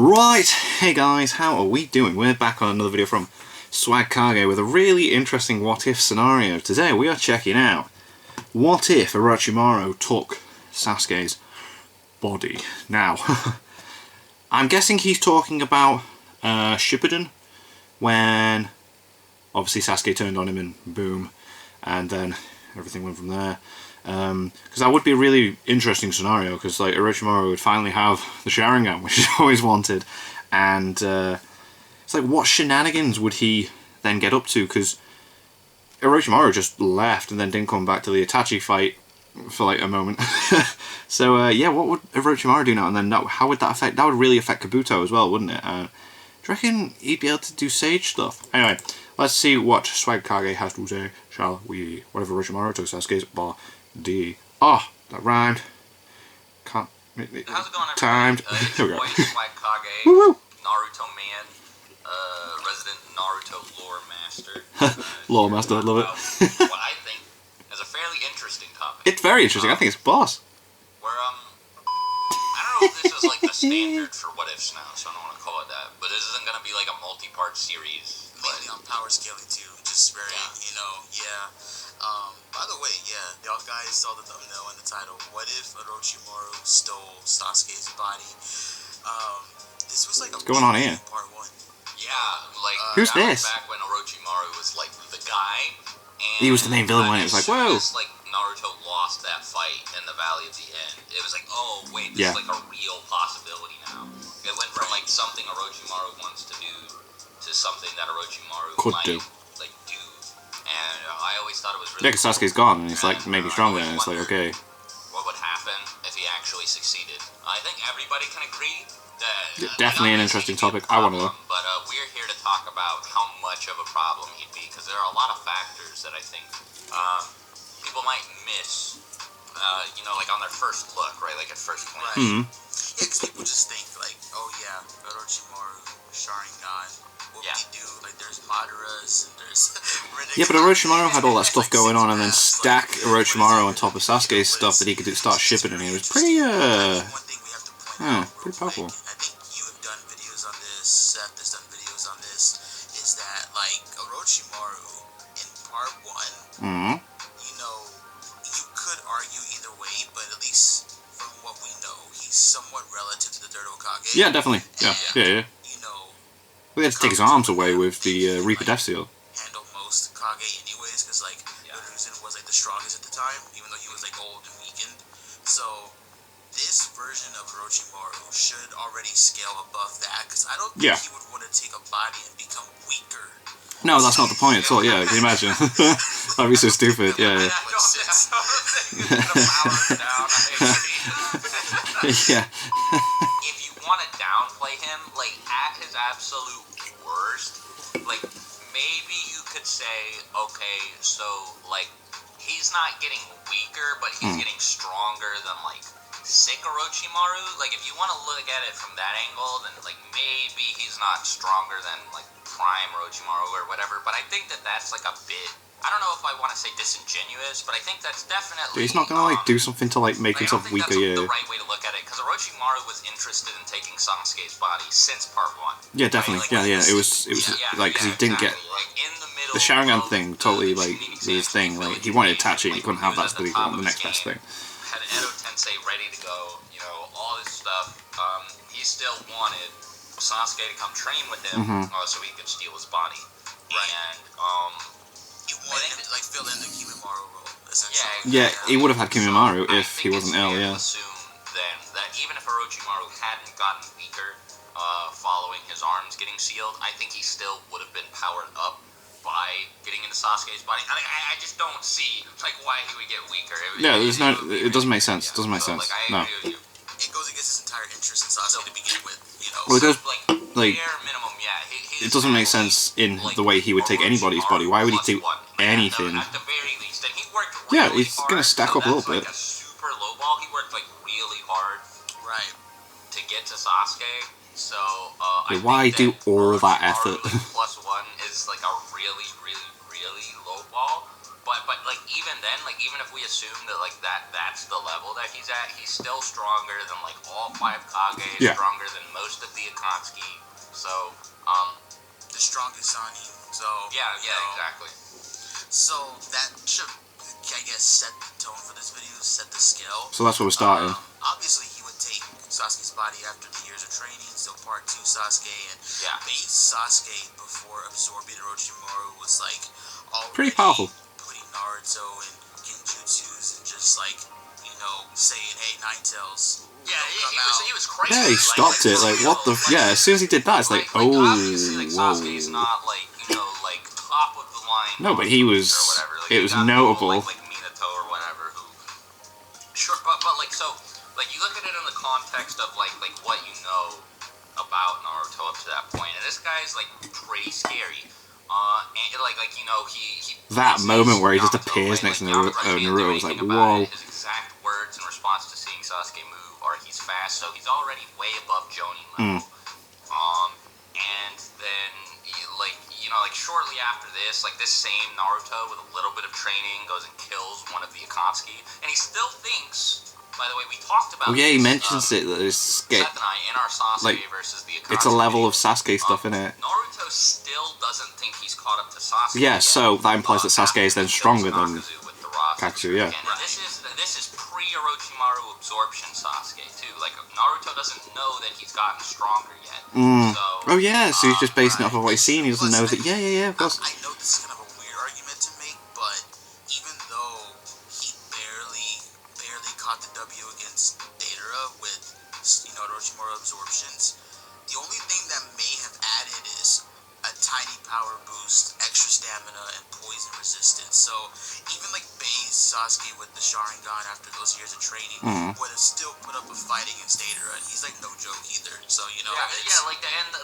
Right, hey guys, how are we doing? We're back on another video from Swag Kage with a really interesting what-if scenario. Today we are checking out, what if Orochimaru took Sasuke's body? Now, I'm guessing he's talking about Shippuden, when obviously Sasuke turned on him and boom, and then everything went from there. Because that would be a really interesting scenario, because like Orochimaru would finally have the Sharingan, which he's always wanted, and it's like, what shenanigans would he then get up to? Because Orochimaru just left and then didn't come back to the Itachi fight for like a moment. So yeah, what would Orochimaru do now? And then how would that affect? That would really affect Kabuto as well, wouldn't it? Do you reckon he'd be able to do Sage stuff? Anyway, let's see what Swag Kage has to say, shall we? Whatever Orochimaru took Sasuke's body. Oh, that rhymed. Can't make it. How's it going, everybody? Timed. It's Here we your go. boy Swag Kage, Woo-woo. Naruto man, resident Naruto lore master. Lore master, love it. What I think is a fairly interesting topic. It's very interesting. I think it's boss. Where I don't know if this is like the standard for what ifs now, so I don't want to call it that. But this isn't gonna be like a multi-part series. Mainly on power scaling too, just very, you know, yeah. By the way, yeah, y'all guys saw the thumbnail and the title. What if Orochimaru stole Sasuke's body? This was like What's going on here? Part 1. Yeah, like Who's that was this? back when Orochimaru was like the guy. And He was the main villain when it was like, whoa. As, like Naruto lost that fight in the Valley of the End, it was like, oh wait, this is like a real possibility now. It went from like something Orochimaru wants to do to something that Orochimaru might do. And I always thought it was really Yeah, because Sasuke's gone and he's like maybe stronger, and it's like, okay. What would happen if he actually succeeded? I think everybody can agree that Definitely an interesting topic. I want to know. But we're here to talk about how much of a problem he'd be, because there are a lot of factors that I think people might miss. You know, like on their first look, right? Like at first glance. Yeah, because people just think like, oh yeah, Orochimaru, Sharingan. What would he do? Like, there's Madaras and there's Rinnegan. Yeah, but Orochimaru had all that stuff going on, and then stack Orochimaru on top of Sasuke's stuff that he could start shipping, and it was pretty, One thing we have to point out, pretty powerful. I think you have done videos on this, Seth has done videos on this, is that, like, Orochimaru in part 1, you know, you could argue either way, but at least from what we know, he's somewhat relative to the Third Hokage. Yeah, definitely. Yeah. You know, We had to take his arms away with the Reaper Death Seal. Handle most Kage anyways, because like Rinnegan was like the strongest at the time, even though he was like old and weakened. So this version of Orochimaru should already scale above that, because I don't think he would want to take a body and become weaker. No, that's not the point at all. Yeah, can you imagine? That'd be so stupid. Yeah. Yeah. If you want to downplay him, like at his absolute worst, like maybe you could say, okay, so like he's not getting weaker, but he's getting stronger than like sick Orochimaru. Like if you want to look at it from that angle, then like maybe he's not stronger than like prime Orochimaru or whatever. But I think that that's like a bit, I don't know if I want to say disingenuous, but I think that's definitely... Dude, he's not gonna like do something to like make himself weaker, I don't think that's the right way to look at it, because Orochimaru was interested in taking Sasuke's body since part 1. Yeah, definitely. Right? Like, It was like, because he didn't get like, in the middle the Sharingan of thing. Totally like his thing. Like he wanted Itachi, and he couldn't have that, so he wanted the next best thing. Had Edo Tensei ready to go, you know, all this stuff. He still wanted Sasuke to come train with him, so he could steal his body. And he wanted to like fill in the Kimimaro role, essentially. Yeah, he would have had Kimimaro if he wasn't ill. Yeah. Assume then that even if Orochimaru hadn't gotten weaker following his arms getting sealed, I think he still would have been powered up by getting into Sasuke's body. I just don't see like why he would get weaker. There's no. It doesn't make sense. It doesn't make sense. Like, No. agree with you. It goes against his entire interest in Sasuke to begin with, you know. Well, it does. Like bare minimum, It doesn't make sense in the way he would take anybody's body. Why would he do anything? At the very least, and he worked Yeah, really he's hard, gonna stack up a little bit. Like a super low ball. He worked like really hard, to get to Sasuke. So why do all that effort? +1 is like a really low ball. But like even then, like, even if we assume that, like, that's the level that he's at, he's still stronger than, like, all 5 Kage, stronger than most of the Akatsuki, so, the strongest Ani, so... Yeah, exactly. So, that should, I guess, set the tone for this video, set the scale. So that's where we're starting. Obviously, he would take Sasuke's body after the years of training, still part 2 Sasuke, and base Sasuke before absorbing Orochimaru was, like, already pretty powerful. Putting Naruto in genjutsus and just, like, you know, saying, hey, Ninetales. He was crazy. Yeah, he stopped it. Like, what the? Yeah, as soon as he did that, it's like, oh, obviously, like, Sasuke's not, like, you know, like, top of the line. No, but he was. Or whatever. Like, it was notable. Like Minato or whatever. Who? Sure, but like, so, like, you look at it in the context of like what you know about Naruto up to that point, and this guy's like pretty scary. And like you know, he that moment where he just Naruto, appears right? next to Naruto Naruto was like, about whoa. His exact words in response to seeing Sasuke move are he's fast, so he's already way above Jonin level. And then like shortly after this, like this same Naruto with a little bit of training goes and kills one of the Akatsuki, and he still thinks. By the way, we talked about. Oh yeah, he mentions it that it's Seth and I in our Sasuke versus the Akatsuki. It's a level of Sasuke stuff in it. Naruto still doesn't think he's caught up to Sasuke. Yeah, so that implies that Sasuke is then stronger than Akatsuki. Yeah. And this is pre-Orochimaru absorption Sasuke too. Like Naruto doesn't know that he's gotten stronger yet. So, oh yeah, so he's just basing it off of what he's seen. He doesn't know that. Yeah, of course. I know this is kind of a weird argument to make, but even though he barely caught the W against Deidara with, you know, Orochimaru absorptions, the only thing that may have added is a tiny power boost, extra stamina, and poison resistance. So even like base Sasuke with the Sharingan after those years of training would have still put up a fight against Deidara, and he's like no joke either. So you know,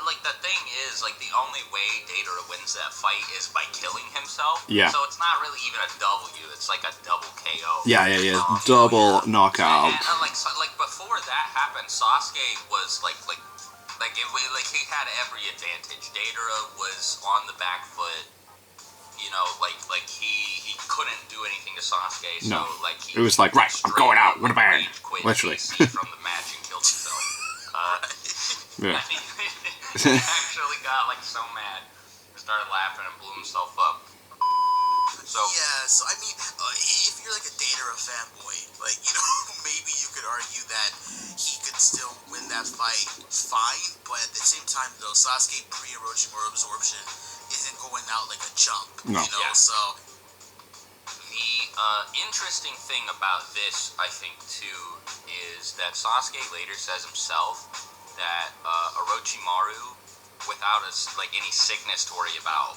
like the thing is like the only way Deidara wins that fight is by killing himself. Yeah. So it's not really even a W. It's like a double KO. Yeah. Double knockout. And like before that happened, Sasuke was like he had every advantage. Deidara was on the back foot. You know, like he couldn't do anything to Sasuke. So like it was like, right, I'm going out. What a bang! Literally. From the match and killed himself. Yeah. He actually got like so mad, he started laughing and blew himself up. So yeah, so I mean, if you're like a Deidara fanboy, like, you know, maybe you could argue that he could still win that fight fine, but at the same time, though, Sasuke pre-Orochimaru absorption isn't going out like a chump, you know, so... The interesting thing about this, I think, too, is that Sasuke later says himself that Orochimaru, without any sickness to worry about,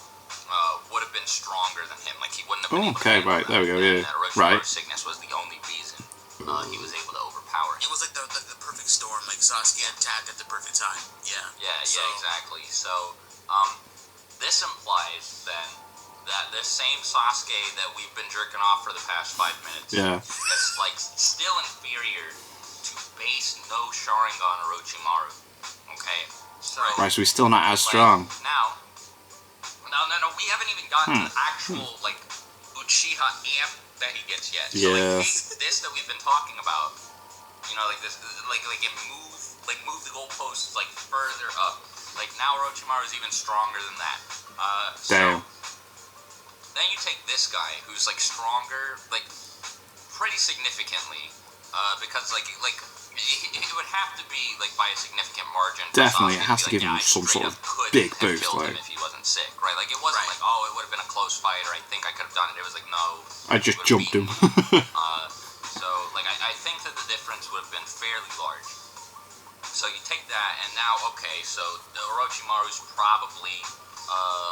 would have been stronger than him. Like, he wouldn't have been able to handle right, there we go, yeah. That Orochimaru's sickness was the only reason he was able to overpower him. It was like the perfect storm, like Sasuke attacked at the perfect time. Yeah, exactly. So, this implies, then, that this same Sasuke that we've been jerking off for the past 5 minutes is, like, still inferior to base no Sharingan Orochimaru. Okay? So, right, so he's still not as strong. No, we haven't even gotten to the actual, like, Uchiha amp that he gets yet. So, like, this that we've been talking about, you know, like this, like move the goalposts, like, further up. Like, now Orochimaru is even stronger than that. Damn. So, then you take this guy, who's, like, stronger, like, pretty significantly, because, like, it would have to be, like, by a significant margin. Definitely, it has to give him some sort of big boost, like, if he wasn't sick, right? Like, it wasn't like, oh, it would have been a close fight, or I think I could have done it. It was like, no. I just jumped him. So, like, I think that the difference would have been fairly large. So you take that, and now, okay, so Orochimaru's probably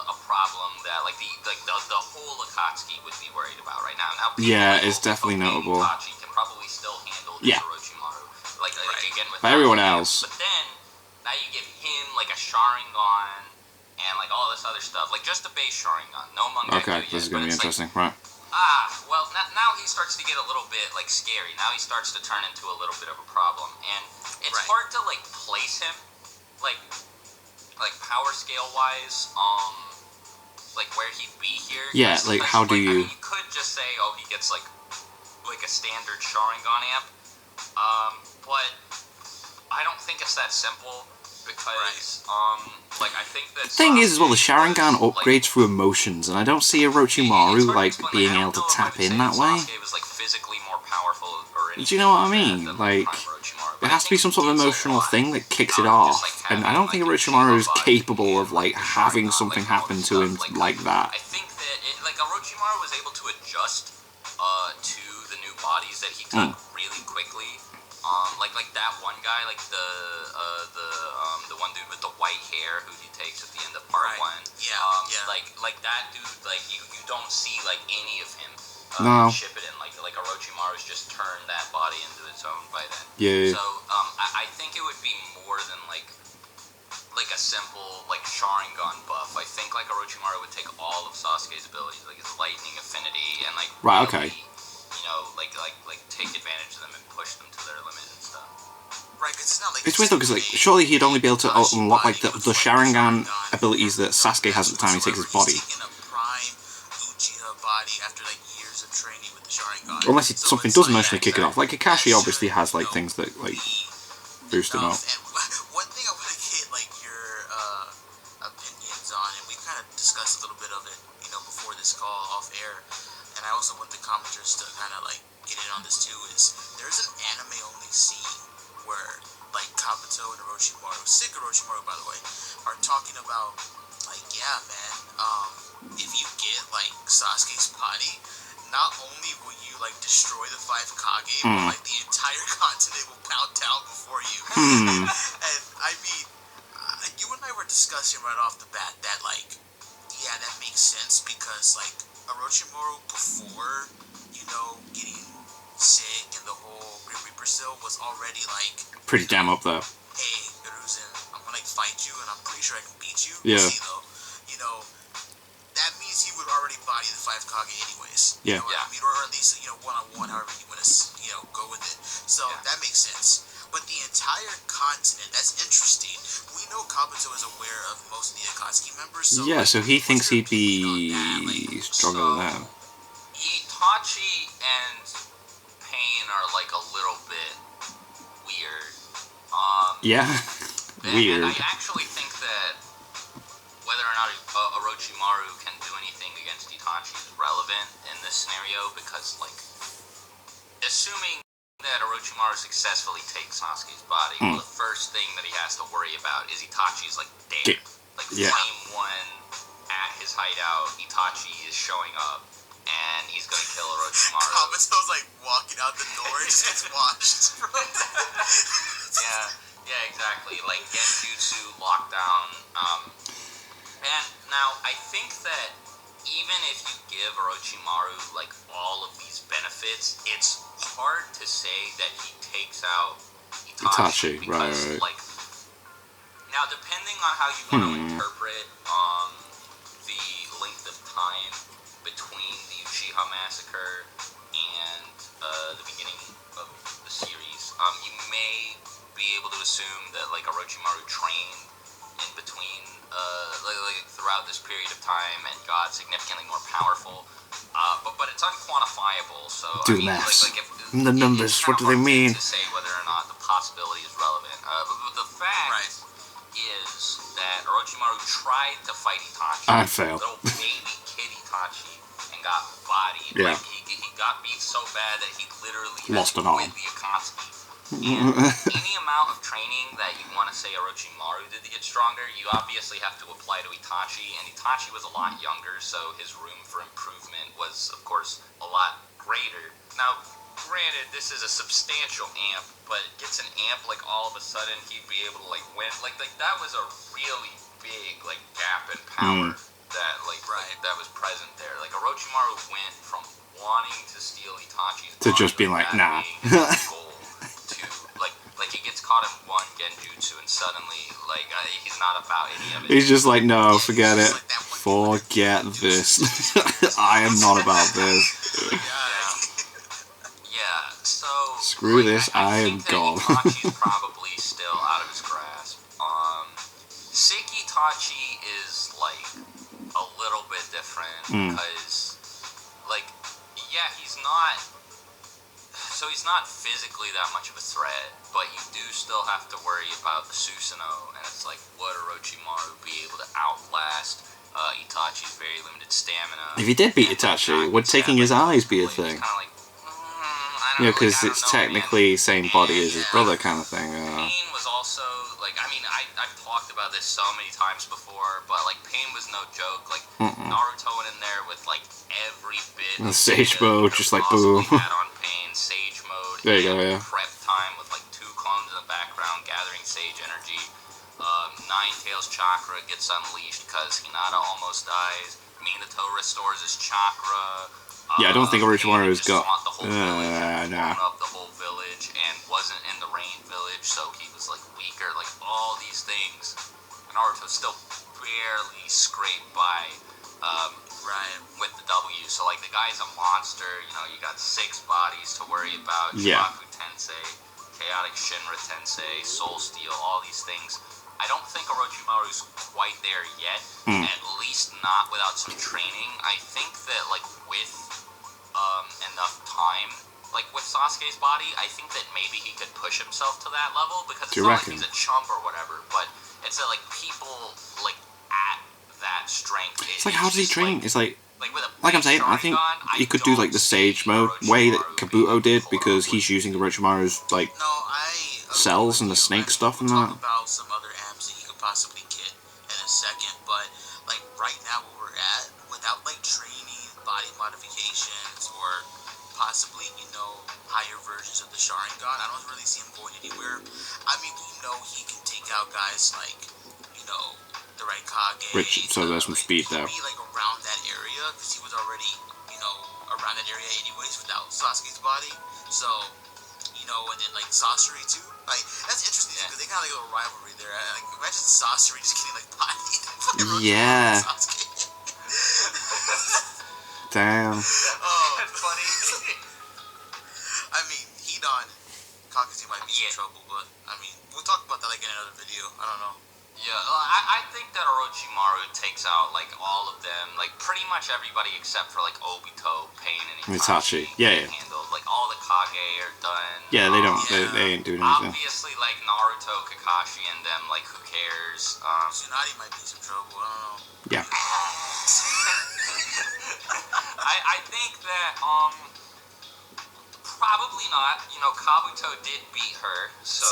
a problem that, like, the whole Akatsuki would be worried about right now. Now, it's definitely notable. Itachi can probably still handle this Orochimaru. Like, again, with but everyone else. But then, now you give him, like, a Sharingan, and, like, all this other stuff. Like, just a base Sharingan. No Mangekyo Okay, this is going to be interesting, right. Well, now he starts to get a little bit, like, scary. Now he starts to turn into a little bit of a problem. And it's hard to, like, place him, like power scale-wise. like where he'd be here. Yeah, like how do you? I mean, you could just say, oh, he gets like a standard Sharingan amp, but I don't think it's that simple because like I think that. The thing is, as well, the Sharingan was, upgrades through emotions, and I don't see Orochimaru like being able to tap in that way. Sasuke was like physically more powerful, or Do you know what I mean? Like, there has to be some sort of emotional thing that kicks it off, and I don't think Orochimaru is capable of like having something happen to him like that. I think that like Orochimaru was able to adjust to the new bodies that he took really quickly. Like that one guy, like the one dude with the white hair who he takes at the end of part one. Yeah. Like that dude, like you don't see like any of him ship it in. Like Orochimaru's just turned that body into its own by then. Yeah. So I think it would be more than like a simple like Sharingan buff. I think like Orochimaru would take all of Sasuke's abilities, like his lightning affinity, and like right, really, okay. You know, like take advantage of them and push them to their limit and stuff. Right, because it's not like It's weird though, because like surely he'd only be able to unlock like the Sharingan abilities that Sasuke has at the time he takes his body. After like years of training with the Sharingan. Unless something does emotionally kick it off. Like Kakashi obviously has like things that like boost him up. And one thing I want to get like your opinions on, and we kind of discussed a little bit of it, you know, before this call off air, and I also want the commenters to kind of like get in on this too. Is there's an anime only scene where like Kabuto and Orochimaru, sick Orochimaru by the way, are talking about like, yeah, man, if you get like Sasuke's body, not only will you like destroy the 5 Kage, but like the entire continent will bow down before you. And I mean, you and I were discussing right off the bat that like, yeah, that makes sense because like Orochimaru before, you know, getting sick and the whole Grim Reaper still was already like pretty damn up there. Hey, Hiruzen, I'm gonna like fight you and I'm pretty sure I can beat you. Yeah. See though, you know, that means he would already body the 5 Kage anyways. Yeah. You know what I mean? Or at least, you know, one-on-one, however you want to, you know, go with it. So that makes sense. But the entire continent, that's interesting. We know Kabuto is aware of most of the Akatsuki members. So yeah, like, so he thinks he'd be stronger than them. Itachi and Pain are like a little bit weird. Yeah. Weird. And I actually think that whether or not Orochimaru can do anything against Itachi is relevant in this scenario because, like, assuming that Orochimaru successfully takes Sasuke's body, well, the first thing that he has to worry about is Itachi's, like, dead. Like, Flame 1 at his hideout, Itachi is showing up, and he's gonna kill Orochimaru. Kabuto's like walking out the door, he just gets watched. Yeah, exactly. Like, Genjutsu, lockdown, and now, I think that even if you give Orochimaru, like, all of these benefits, it's hard to say that he takes out Itachi because, right. like, now, depending on how you want to interpret the length of time between the Uchiha Massacre and the beginning of the series, you may be able to assume that, like, Orochimaru trained in between, like throughout this period of time and got significantly more powerful. But it's unquantifiable, so Do I mean, maths. like The numbers, it's what do they mean? To say whether or not the possibility is relevant. But the fact is that Orochimaru tried to fight Itachi. And failed. Little baby kid Itachi, and got bodied. Yeah. Like, he got beat so bad that he literally Lost had an to arm. quit the Akatsuki. And any amount of training that you want to say Orochimaru did to get stronger, you obviously have to apply to Itachi, and Itachi was a lot younger, so his room for improvement was, of course, a lot greater. Now, granted, this is a substantial amp, but gets an amp, like, all of a sudden he'd be able to, like, win. Like that was a really big, like, gap in power that, like, that was present there. Like, Orochimaru went from wanting to steal Itachi's To just being like, nah. goal to, like, he gets caught in one genjutsu and suddenly, like, he's not about any of it. He's just like, no, forget it. Forget this. I am not about this. Yeah, so... Screw like, this, I am think that gone. Itachi's probably still out of his grasp. Sick Itachi is, like, a a little bit different because, like, yeah, he's not. So he's not physically that much of a threat, but you do still have to worry about the Susanoo, and it's like, would Orochimaru be able to outlast Itachi's very limited stamina? If he did beat Itachi, would taking his eyes be a thing? I don't know, because like, it's know, technically man. same body as his brother kind of thing. Pain was also, like, I mean, I've talked about this so many times before, but, like, Pain was no joke. Like, Naruto went in there with, like, every bit of Sage mode, just like, boom. Had on Pain, Sage mode. There you go, yeah. Prep time with, like, 2 clones in the background gathering Sage energy. Nine Tails chakra gets unleashed because Hinata almost dies. Minato restores his chakra. Yeah, I don't think Orochimaru's got. Up the whole village and wasn't in the Rain Village, so he was like weaker. Like all these things, Naruto still barely scraped by with the W. So like the guy's a monster. You know, you got 6 bodies to worry about. Yeah. Shiraku Tensei, Chaotic Shinra Tensei, Soul Steel, all these things. I don't think Orochimaru's quite there yet. At least not without some training. I think that like with enough time, like with Sasuke's body, I think that maybe he could push himself to that level because it's not like he's a chump or whatever, but it's that like people like at that strength. It's like, how does he train? Like, it's like with I'm saying, I think he could do like the Sage mode way that Kabuto did because he's using Orochimaru's like cells and the snake stuff and that. Talk about some other amps that he could possibly get in a second, but like right now where we're at, without like training, body modifications, or possibly, you know, higher versions of the Sharingan, I don't really see him going anywhere. I mean, we know he can take out guys like, you know, the Raikage. So there's some speed there. He'd be like around that area because he was already, you know, around that area anyways without Sasuke's body. So, you know, and then like Sasori too. Like that's interesting because they kind of like a little rivalry there. Like imagine Sasori just getting like bodied. Yeah. Sasuke. Damn. Oh, that's funny. I mean, Hidan, Kakashi might be in trouble, but I mean, we'll talk about that like in another video. I don't know. Yeah, I think that Orochimaru takes out like all of them, like pretty much everybody except for like Obito, Pain, and Itachi. Yeah. Handled. Like all the Kage are done. Yeah, they don't. They ain't doing anything. Obviously, like Naruto, Kakashi, and them, like who cares? Tsunade might be in some trouble. I don't know. Yeah. I think that probably not. You know, Kabuto did beat her, so.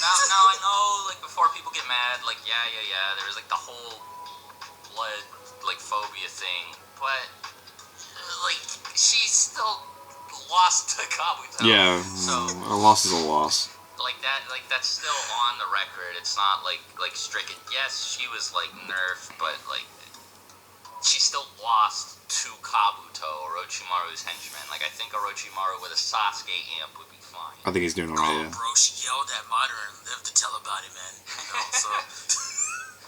Now I know, like before people get mad, like yeah. There was like the whole blood like phobia thing, but like she still lost to Kabuto. Yeah. So a loss is a loss. Like that's still on the record. It's not like stricken. Yes, she was like nerfed, but like she still lost to Kabuto, Orochimaru's henchman. Like I think Orochimaru with a Sasuke amp would be fine. I think he's doing alright. Bro, she yelled at Madara and lived to tell about it, man. You know, so.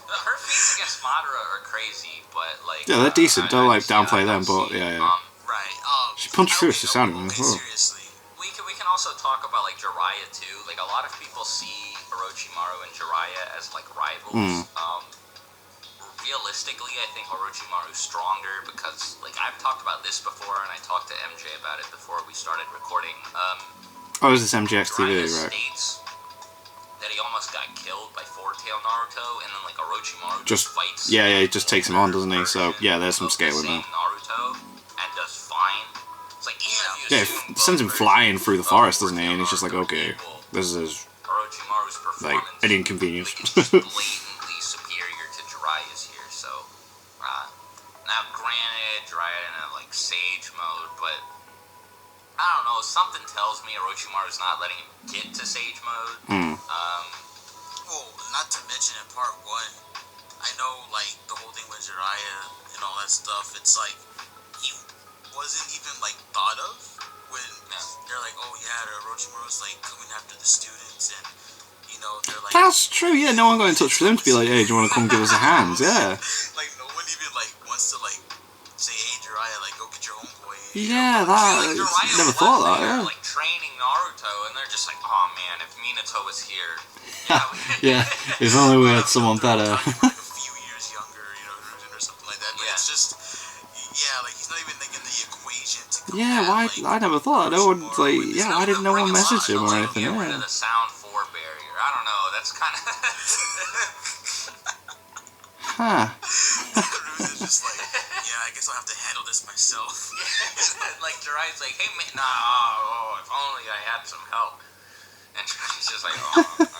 Her feats against Madara are crazy, but like yeah, they're decent. Don't like downplay them, but yeah. Right. She punched through Susanoo. Okay, seriously. We can also talk about like Jiraiya too. Like a lot of people see Orochimaru and Jiraiya as like rivals. Realistically, I think Orochimaru's stronger because like I've talked about this before, and I talked to MJ about it before we started recording. Oh, is this MJX TV, Jiraiya right? States that he almost got killed by Four-Tail Naruto, and then like Orochimaru Just fights. yeah, he just takes him on, doesn't he? So yeah, there's some scale in there. Naruto and does fine. It's like even if you Yeah, assume it sends him flying through the forest, doesn't he? And he's just like, okay, this is Orochimaru's like performance an inconvenience. is just blatantly superior to Jiraiya's here. So now, granted, Jiraiya in a like Sage mode, but I don't know. Something tells me Orochimaru's not letting him get to Sage mode. Well, not to mention in part 1, I know like the whole thing with Jiraiya and all that stuff. It's like he wasn't even like thought of when they're like, oh yeah, Orochimaru's like coming after the students, and you know they're like. That's true. Yeah, no one got in touch with him to be like, hey, do you want to come give us a hand? Yeah. Like no one even like wants to like say, hey Jiraiya, like go get your homeboy. Yeah, that. Like, Never thought that. Yeah. Like training Naruto, and they're just like, oh man, if Minato Minato was here. Yeah, Yeah, if only we had someone better. Like a few years younger, you know, or something like that. But Yeah. it's just, yeah, like he's not even thinking the equation to combat, Yeah, why? like, I never thought. No one, Orochimaru like, with this yeah, why didn't no one message him or like, anything? get rid Yeah. of the sound 4 barrier. I don't know. That's kind of. Huh. Cruz is just like, yeah, I guess I'll have to handle this myself. Like Jiraiya's like, hey man, nah, if only I had some help. And Jiraiya's just like, oh,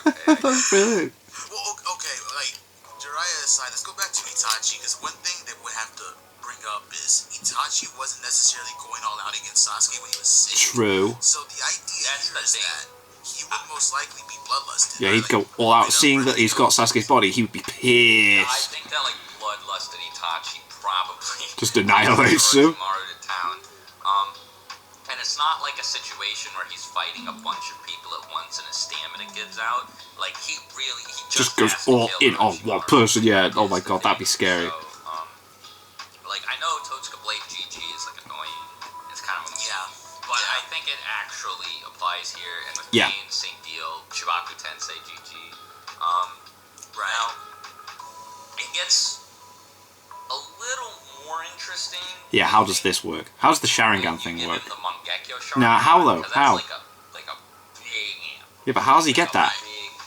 okay. That's brilliant. Well, okay, like, Jiraiya aside, let's go back to Itachi, because one thing that we have to bring up is Itachi wasn't necessarily going all out against Sasuke when he was sick. True. So the idea That's here the is thing. that he would most likely be bloodlusted. Yeah, right? he'd go all out. Seeing that he's got Sasuke's body, he would be I pissed. think that like bloodlusted Itachi probably Just annihilates him. Orochimaru to town. And it's not like a situation where he's fighting a bunch of people at once and his stamina gives out. Like he Just goes has to all kill in on one Orochimaru. person. Yeah. Oh Is my the god, that'd be thing. scary. So, like I know Totsuka Blade GG is like annoying. It's kind of but I think it actually applies here. And with Yeah. Pain, same deal. Shibaku Tensei GG. Right. Now it gets a little more interesting. Yeah. How does this work? How does the Sharingan thing You work? give him the Mangekyo Sharingan. Now, how though? 'cause How? That's like a big amp. Yeah, but how does he get that?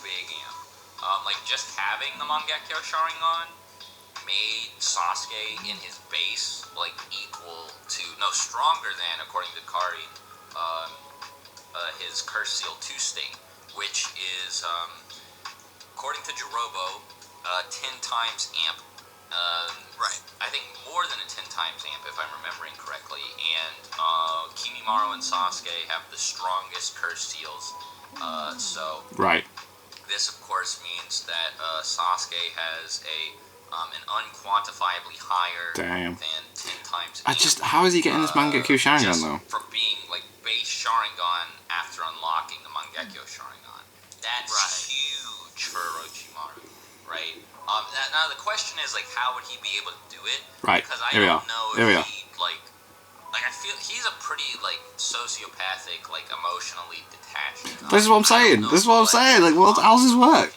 Big amp. Like just having the Mangekyo Sharingan made Sasuke in his base like equal to, no, stronger than, according to Kari, his Curse Seal 2 state, which is, according to Jirobo, 10 times amp. Right. I think more than a 10 times amp, if I'm remembering correctly. And Kimimaru and Sasuke have the strongest curse seals. So Right. this, of course, means that Sasuke has an unquantifiably higher Damn. than 10 times I amp. just. How is he getting this Mangekyo Sharingan Just though? for being like base Sharingan after unlocking the Mangekyo Sharingan. That's Right. huge for Orochimaru, right? Now the question is like, how would he be able to do it? Right. Because I Here we don't are. know Here we if are. he like I feel he's a pretty like sociopathic, like emotionally detached. This is what I'm saying. This is what I'm saying. Like, what? How's this work?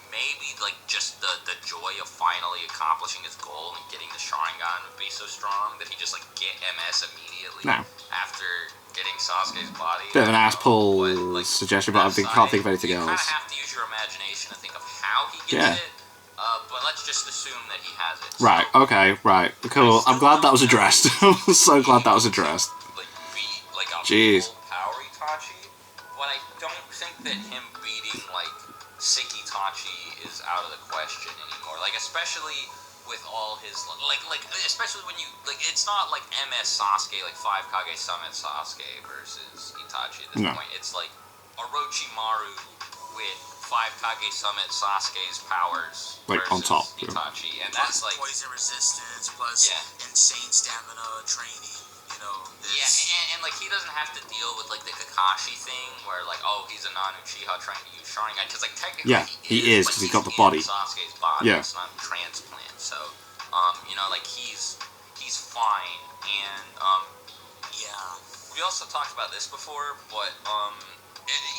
Maybe like just the joy of finally accomplishing his goal and getting the Sharingan would be so strong that he just like get MS immediately No. after getting Sasuke's body. Bit of an I ass don't know, pull but, like, suggestion, but I that can't think of side, anything you else. kind of have to use your imagination to think of how he gets Yeah. it. But let's just assume that he has it. Right. So, Okay. Right. Cool. I'm glad that was addressed. I'm so glad that was addressed. Like beat like a Jeez. full power Itachi, but I don't think that him beating like sick Itachi is out of the question anymore. Like especially with all his like especially when you like it's not like MS Sasuke, like 5 Kage Summit Sasuke versus Itachi at this No. point. It's like Orochimaru with 5 Kage Summit Sasuke's powers Like, on versus top, yeah. Itachi, and Plus that's like poison resistance, plus insane stamina training, you know. yeah, and like he doesn't have to deal with like the Kakashi thing where like he's a non-Uchiha trying to use Sharingan because like technically Yeah, he is, but 'cause he's got the in body. Sasuke's body. Yeah. It's not a transplant, so you know like he's fine, and yeah. we also talked about this before, but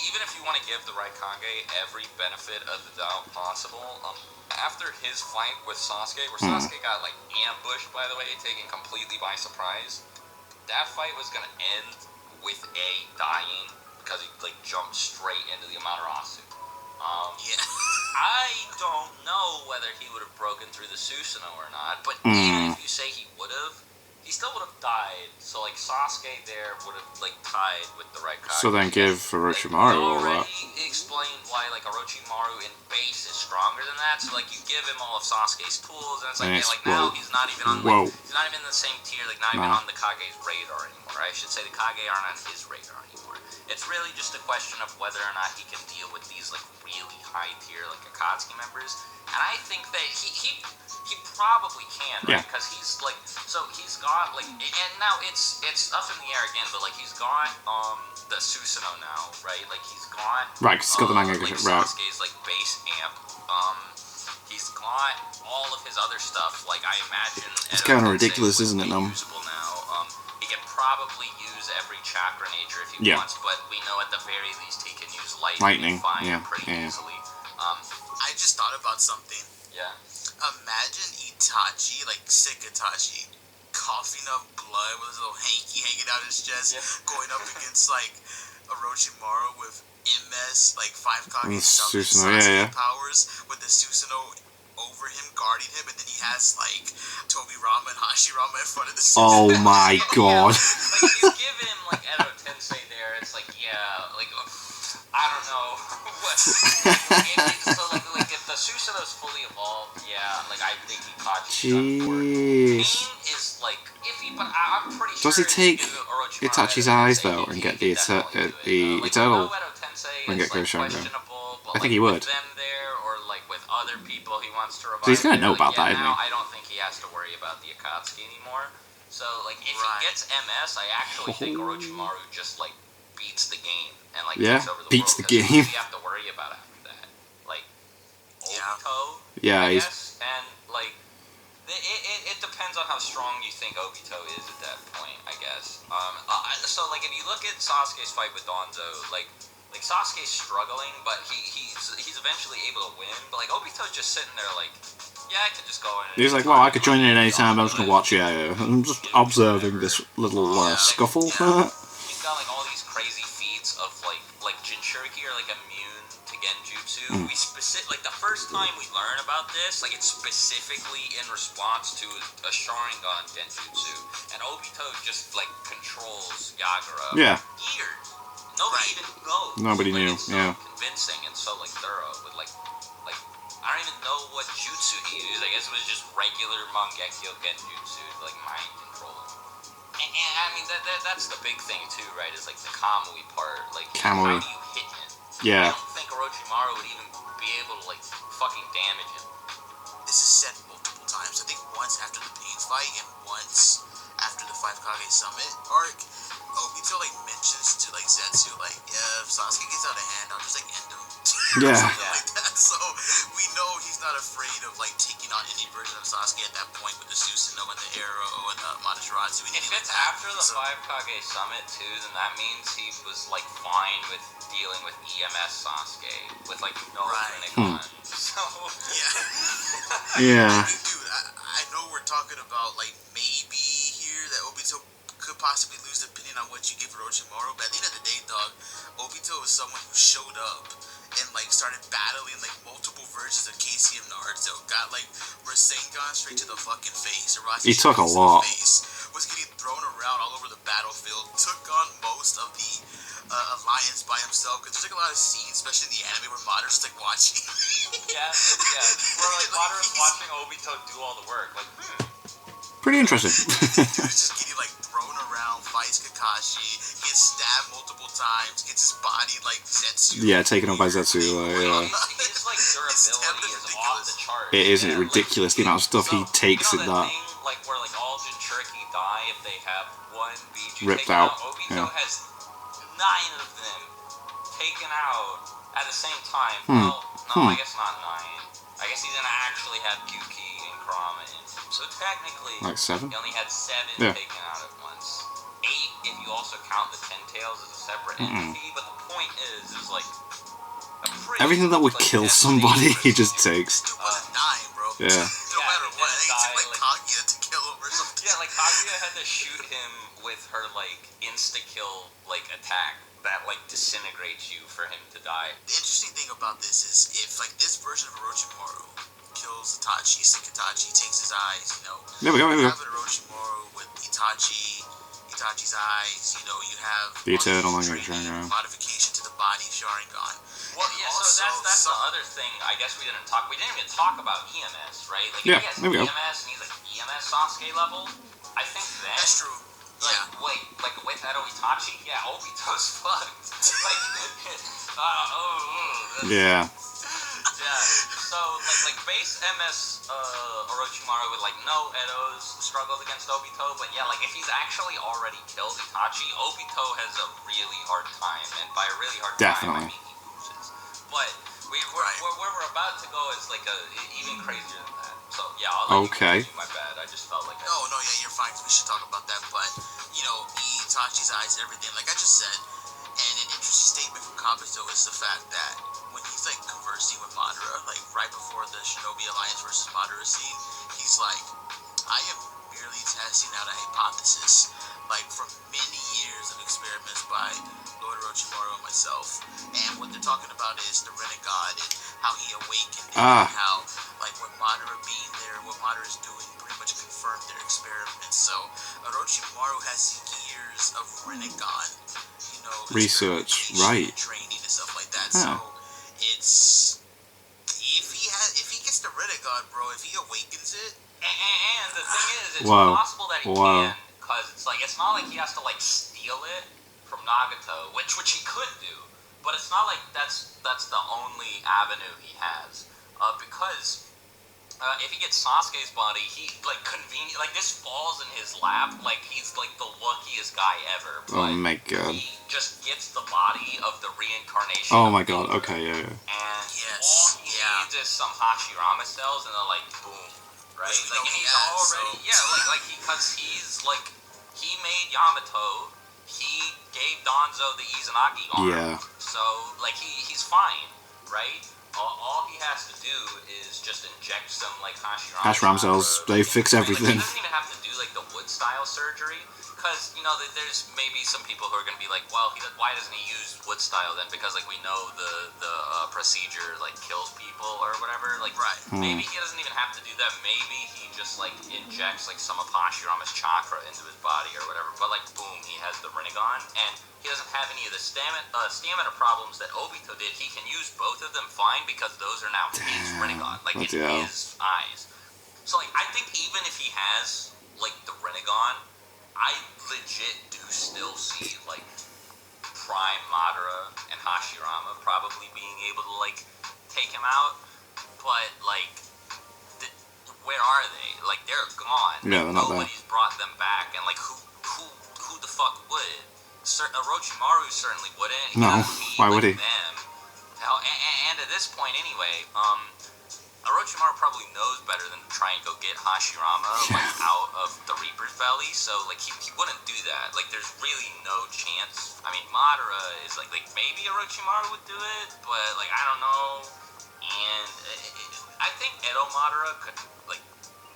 even if you want to give the Raikage every benefit of the doubt possible, after his fight with Sasuke, where Sasuke got like ambushed, by the way, taken completely by surprise, that fight was gonna end with A dying because he like jumped straight into the Amaterasu. Yeah. I don't know whether he would have broken through the Susanoo or not, but even if you say he would have, he still would have died. So like Sasuke there would have like tied with the Raikage. So then give Orochimaru all that. Already explained why like Orochimaru in base is stronger than that. So like you give him all of Sasuke's tools, and it's like, And okay, it's- like now whoa. he's not even on Whoa. like, he's not even in the same tier, like not even Nah. on the Kage's radar anymore. I should say the Kage aren't on his radar anymore. It's really just a question of whether or not he can deal with these like really high tier like Akatsuki members. And I think that he probably can, right? Yeah. Because he's like, so he's got like, and now it's up in the air again, but like he's got the Susanoo now, right? Like he's got Right, 'cause he's got the manga, like right. Sasuke's like base amp. He's got all of his other stuff. Like I imagine It's Edo kinda Tensei ridiculous, would isn't it, be Nom? usable now. He can probably use every chakra nature if he wants, but we know at the very least he can use lightning pretty easily. I just thought about something. Yeah. Imagine Itachi, like sick Itachi, coughing up blood with his little hanky hanging out his chest, going up against like Orochimaru with MS, like 5 Kage Sasuke powers, with the Susanoo over him, guarding him, and then he has like Tobirama and Hashirama in front of the Susanoo. Oh my god. Like, you give him like Edo Tensei there, it's like, like, I don't know. So like if the Susanoo's fully evolved, like I think Itachi's done for it. Pain is like iffy, but I'm pretty sure. Does he take Itachi's eyes though and get the eternal Rinnegan Sharingan? I think he would. Them there, or like with other people he wants to revive. So he's gonna know about that, isn't he? I don't think he has to worry about the Akatsuki anymore. So like if he gets MS, I actually think Orochimaru just like beats the game and like takes over the beats world. The game. We have to worry about after that. Like Obito, I guess, and like it depends on how strong you think Obito is at that point, I guess. So like if you look at Sasuke's fight with Danzo, like Sasuke's struggling, but he's eventually able to win. But like Obito's just sitting there like, I could just go in. He's like, well, I could join in at any time. I'm just gonna watch. I'm just observing this little scuffle. He's got like all these crazy feats of like Jinchuriki are like immune to Genjutsu. We like the first time we learn about this, like it's specifically in response to a Sharingan Genjutsu, and Obito just like controls Yagura. Yeah. Years. Nobody even knows. Nobody knew. It's so convincing and so like thorough. With like I don't even know what jutsu he used. I guess it was just regular Mangekyo Genjutsu, like mind control. And I mean that's the big thing too, right? Is like the Kamui part. Like how do you hit him? I don't think Orochimaru would even be able to like fucking damage him. This is said multiple times. I think once after the Pain fight and once after the 5 Kage Summit arc. Obito like mentions to like Zetsu like, if Sasuke gets out of hand, I'll just like end him. Something like that. So we know he's not afraid of like taking on any version of Sasuke at that point with the Susanoo and the arrow and the Amaterasu. If it's after the 5 Kage Summit too, then that means he was like fine with dealing with EMS Sasuke with like no Rinnegan. So Dude, I know we're talking about like maybe here that Obito could possibly lose depending on what you give Orochimaru, but at the end of the day, dog, Obito is someone who showed up and like started battling like multiple versions of KCM Naruto, got like Rasengan straight to the fucking face. He took a lot. Was getting thrown around all over the battlefield, took on most of the alliance by himself, because there's like a lot of scenes, especially in the anime, where Madara's like watching. Where like Madara's watching Obito do all the work, like pretty interesting. Dude's just getting like thrown around, fights Kakashi, gets stabbed multiple times, gets his body like Zetsu. Taken up by Zetsu. His like durability is off the chart. It is ridiculous, the amount of stuff he takes in that. Thing, like where like all Jinchuriki die if they have one Biju ripped taken out. Obito has 9 of them taken out at the same time. Well, no, I guess not 9. I guess he's gonna actually have Gyuki and Kurama in. So technically, like 7? He only had 7 taken out at once. 8 if you also count the 10 tails as a separate entity. But the point is like a pretty everything that would kill somebody, he just takes. Dude wasn't dying, bro. No matter what, it took like Kaguya to kill him or something. Like Kaguya had to shoot him with her like insta-kill like attack that like disintegrates you for him to die. The interesting thing about this is if like this version of Orochimaru kills Itachi, Itachi takes his eyes, There we go. You have Orochimaru with Itachi's eyes, you have the eternal Sharingan. Modification to the body Sharingan. Well, so that's the other thing. I guess we didn't even talk about EMS, right? Like if he has EMS and he's like EMS Sasuke level, I think then that's true. Like with that Itachi, Obito's fucked. So like base MS Orochimaru with like no Edo's struggled against Obito, but like if he's actually already killed Itachi, Obito has a really hard time, and by a really hard time I mean he loses. But where we're about to go is like even crazier than that. So I'll let you continue, my bad. I just felt like No, you're fine. We should talk about that, but Itachi's eyes, everything. Like I just said, and an interesting statement from Kabuto is the fact that when he's like conversing with Madara, like right before the Shinobi Alliance versus Madara scene, he's like, I am merely testing out a hypothesis, like from many years of experiments by Lord Orochimaru and myself. And what they're talking about is the Rinnegan and how he awakened it, and how like what Madara being there, what Madara is doing, pretty much confirmed their experiments. So Orochimaru has years of Rinnegan, research, right? Training and stuff like that. So it's if he gets the Rinnegan, bro, if he awakens it. And the thing is, it's possible that he can, because it's not like he has to like steal it from Nagato, which he could do, but it's not like that's the only avenue he has, because if he gets Sasuke's body, he this falls in his lap, like he's like the luckiest guy ever. Oh my god! He just gets the body of the reincarnation. Oh my god! Okay, yeah. And all he needs is some Hashirama cells, and they're like boom. Right, like, and he's already, because he made Yamato, he gave Danzo the Izanagi arm, so, like, he's fine, right? All he has to do is just inject some, like, Hashirama cells, they fix everything. He doesn't even have to do, like, the wood-style surgery, because, there's maybe some people who are going to be like, well, why doesn't he use wood-style then? Because, like, we know the procedure, like, kills people or whatever, like, right. Maybe he doesn't even have to do that. Maybe he just, like, injects, like, some of Hashirama's chakra into his body or whatever, but, like, boom, he has the Rinnegan, and he doesn't have any of the stamina problems that Obito did. He can use both of them fine because those are now his Rinnegan, like, in his eyes. So, like, I think even if he has, like, the Rinnegan, I legit do still see, like, Prime Madara and Hashirama probably being able to, like, take him out, but, like, where are they? Like, they're gone. Yeah, they're not there. Nobody's brought them back, and, like, who the fuck would? Orochimaru certainly wouldn't. No, why would he? Them. Hell, and at this point, anyway, Orochimaru probably knows better than to try and go get Hashirama like out of the Reaper's belly, so like he wouldn't do that. Like there's really no chance. I mean, Madara is like maybe Orochimaru would do it, but like I don't know. And I think Edo Madara could like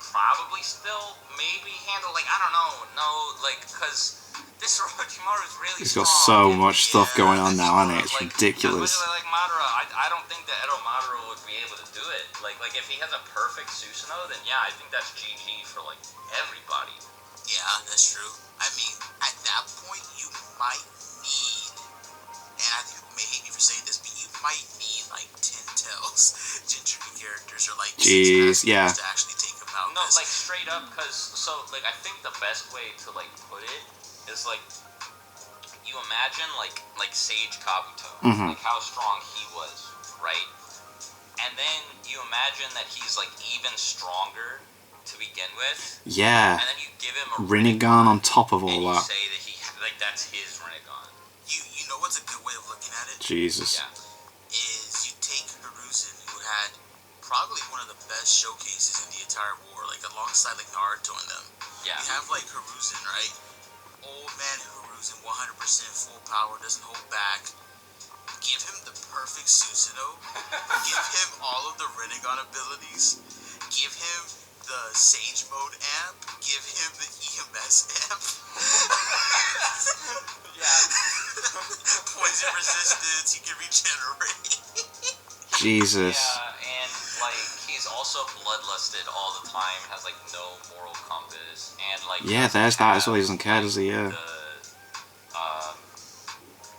probably still maybe handle like I don't know, because this Orochimaru is really He's got strong. so much stuff going on now, isn't it? It's ridiculous. Like Madara, I don't think that Edo Madara would be able to do it. Like if he has a perfect Susanoo, then yeah, I think that's GG for like everybody. Yeah, that's true. I mean, at that point, you might need, and I think you may hate me for saying this, but you might need like 10 Tails, Jinchuriki characters, or like Jeez, yeah. to actually take him out. No, like straight up, because like I think the best way to like put it is like you imagine like Sage Kabuto, like how strong he was, right? And then you imagine that he's like even stronger to begin with. Yeah. And then you give him a Rinnegan on top of all and you that. say that he like that's his Rinnegan. You know what's a good way of looking at it? Jesus. Yeah. Is you take Hiruzen, who had probably one of the best showcases in the entire war, like alongside like Naruto and them. Yeah. You have like Hiruzen, right? Old man Hiruzen, 100% full power, doesn't hold back. Give him the perfect Susanoo. Give him all of the Rinnegan abilities. Give him the Sage Mode amp. Give him the EMS amp. Yeah. Poison resistance. He can regenerate. Jesus. Yeah, and like he's also bloodlusted all the time. Has like no moral compass, and like there's that as well. He doesn't care, does he? Yeah.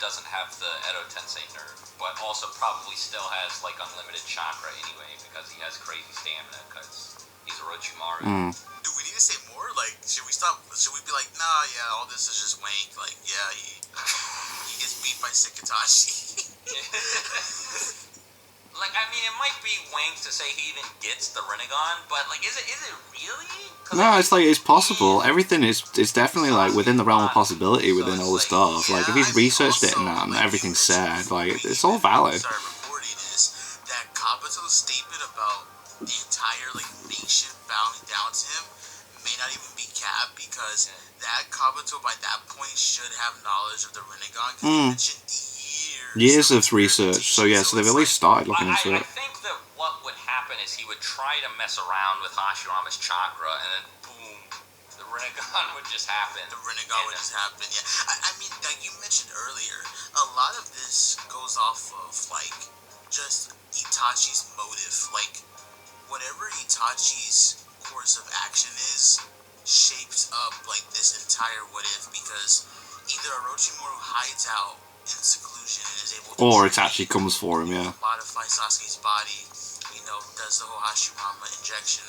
Doesn't have the Edo Tensei nerve, but also probably still has like unlimited chakra anyway because he has crazy stamina because he's Orochimaru. Do we need to say more? Like, should we stop? Should we be like, nah, yeah, all this is just wank. Like, yeah, he gets beat by Itachi. Like, I mean, it might be wank to say he even gets the Rinnegan, but like, is it really? No, it's like it's possible. Everything is definitely like within the realm of possibility within all the stuff. Like if he's researched it and that, and everything's said, like it's all valid. Started reporting is that Kabuto's statement about the entire like nation bowing down to him may not even be capped because that Kabuto by that point should have knowledge of the Rinnegan, because he mentioned years of research. So yeah, so they've at least started looking into I it. think that what would happen is he would try to mess around with Hashirama's chakra, and then boom, the Rinnegan would just happen. The Rinnegan would just happen, yeah. I mean, like you mentioned earlier, a lot of this goes off of, like, just Itachi's motive. Like, whatever Itachi's course of action is, shapes up, like, this entire what if, because either Orochimaru hides out in seclusion and is able to or Itachi comes for him, yeah. modify Sasuke's body, you know, does the whole Hashirama injection,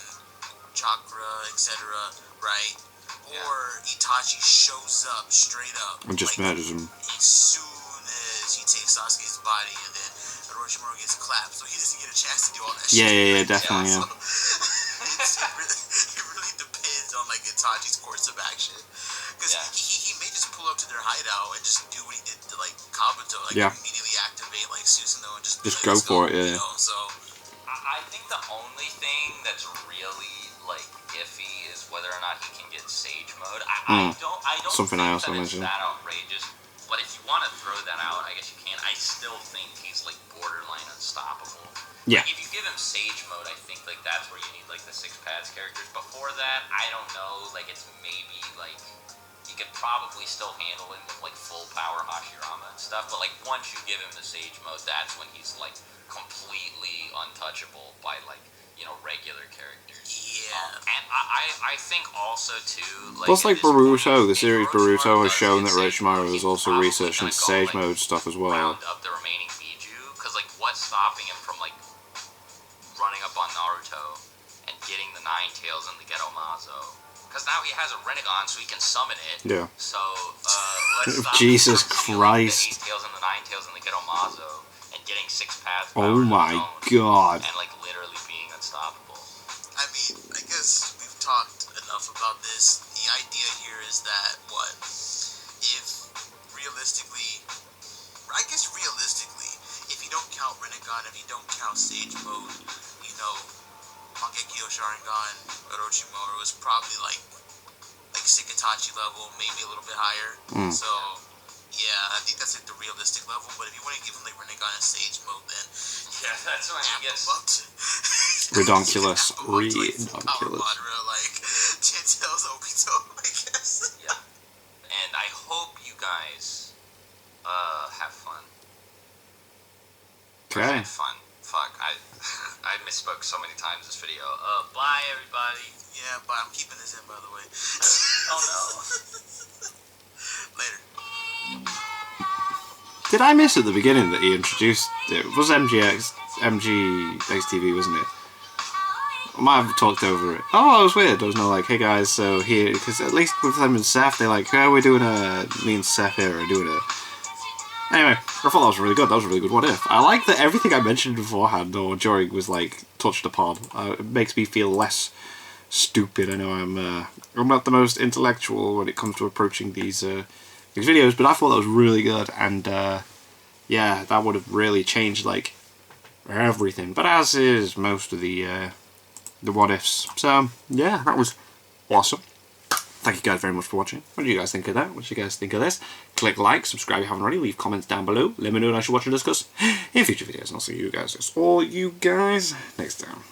chakra, etc., right? Yeah. Or Itachi shows up straight up And just like, murders him. as soon as he takes Sasuke's body, and then Orochimaru gets clapped, so he doesn't get a chance to do all that shit. Yeah, definitely, yeah. So, it really depends on, like, Itachi's course of action. Because he may just pull up to their hideout and just do what he did to, like, Kabuto, like, immediately activate, like, Susanoo and just like, go for it, yeah. You know, so... I think the only thing that's really, like, iffy is whether or not he can get Sage Mode. I don't Something think else that I it's mentioned. that outrageous, but if you want to throw that out, I guess you can. I still think he's, like, borderline unstoppable. Yeah. Like, if you give him Sage Mode, I think, like, that's where you need, like, the 6 pads characters. Before that, I don't know, like, it's maybe, like... You could probably still handle him with, like, full power Hashirama and stuff, but, like, once you give him the Sage Mode, that's when he's, like, completely untouchable by, like, you know, regular characters. Yeah. And I think also, too, like... Plus, like, Boruto, the series Boruto has does shown that get Sage Orochimaru Mode, is he's also probably researching gonna go, Sage like, Mode stuff as well. round up the remaining Biju, because, like, what's stopping him from, like, running up on Naruto and getting the Nine Tails and the Geto Mazo? Because now he has a Rinnegan, so he can summon it. Yeah. So, let's stop Jesus him from stealing Christ. the 8 Tails and the 9 Tails and the Geto Mazo and getting 6 paths. Oh my god. And, like, literally being unstoppable. I mean, I guess we've talked enough about this. The idea here is that, what? If realistically, if you don't count Rinnegan, if you don't count Sage Mode, you know, Mangekyo Sharingan, Orochimaru is probably like Itachi level, maybe a little bit higher. So, yeah, I think that's like the realistic level. But if you want to give him like Rinnegan and Sage Mode, then yeah, that's when he gets Redonkulous. Power Redonkulous. Madara, like 10 Tails Obito, I guess. Yeah. And I hope you guys have fun. Okay. Fun. Fuck, I misspoke so many times this video. Bye, everybody. Yeah, but I'm keeping this in, by the way. Oh, no. Later. Did I miss at the beginning that he introduced it? It was MGXTV, wasn't it? I might have talked over it. Oh, it was weird. I was not like, hey guys, so here, because at least with them and Seth, they're like, oh, we're doing me and Seth here are doing it. Anyway, I thought that was really good. That was a really good what if. I like that everything I mentioned beforehand or during was like touched upon. It makes me feel less stupid. I know I'm not the most intellectual when it comes to approaching these videos, but I thought that was really good, and yeah, that would have really changed like everything. But as is most of the what ifs. So yeah, that was awesome. Thank you guys very much for watching. What do you guys think of that? What do you guys think of this? Click like, subscribe if you haven't already, leave comments down below. Let me know what I should watch and discuss in future videos, and I'll see you guys next time.